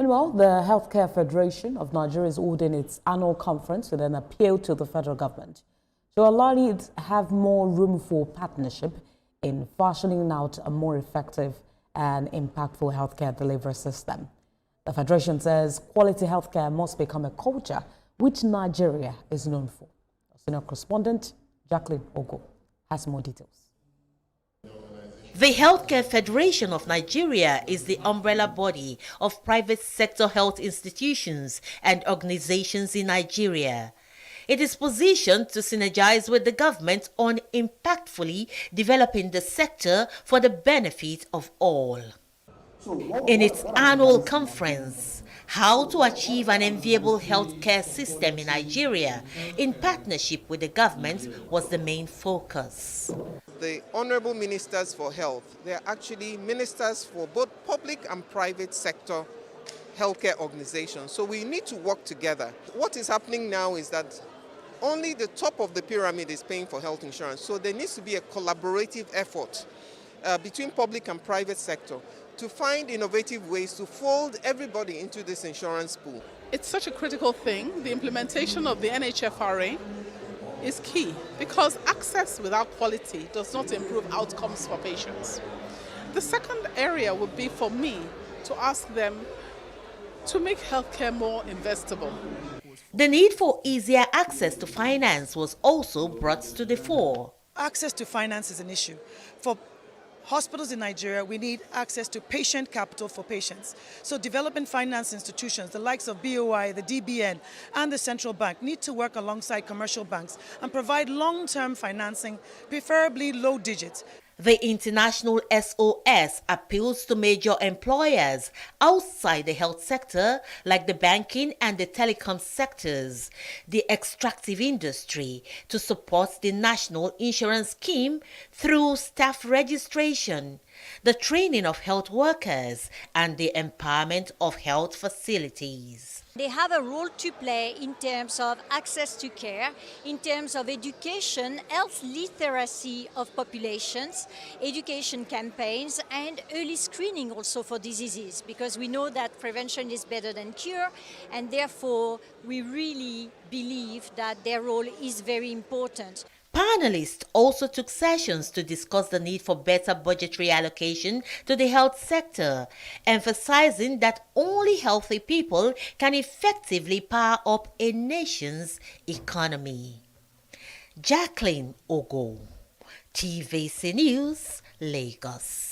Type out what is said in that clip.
Meanwhile, the Healthcare Federation of Nigeria is holding its annual conference with an appeal to the federal government to allow it have more room for partnership in fashioning out a more effective and impactful healthcare delivery system. The Federation says quality healthcare must become a culture which Nigeria is known for. Our senior correspondent, Jacqueline Ogo, has more details. The Healthcare Federation of Nigeria is the umbrella body of private sector health institutions and organizations in Nigeria. It is positioned to synergize with the government on impactfully developing the sector for the benefit of all. In its annual conference, How to Achieve an Enviable Healthcare System in Nigeria, in partnership with the government, was the main focus. The Honorable Ministers for Health, they are actually ministers for both public and private sector healthcare organizations. So we need to work together. What is happening now is that only the top of the pyramid is paying for health insurance. So there needs to be a collaborative effort between public and private sector to find innovative ways to fold everybody into this insurance pool. It's such a critical thing. The implementation of the NHFRA is key because access without quality does not improve outcomes for patients. The second area would be for me to ask them to make healthcare more investable. The need for easier access to finance was also brought to the fore. Access to finance is an issue. For hospitals in Nigeria, we need access to patient capital for patients. So development finance institutions, the likes of BOI, the DBN, and the central bank need to work alongside commercial banks and provide long-term financing, preferably low digits. The international SOS appeals to major employers outside the health sector, like the banking and the telecom sectors, the extractive industry, to support the national insurance scheme through staff registration, the training of health workers, and the empowerment of health facilities. They have a role to play in terms of access to care, in terms of education, health literacy of populations, education campaigns, and early screening also for diseases, because we know that prevention is better than cure, and therefore we really believe that their role is very important. Panelists also took sessions to discuss the need for better budgetary allocation to the health sector, emphasizing that only healthy people can effectively power up a nation's economy. Jacqueline Ogo, TVC News, Lagos.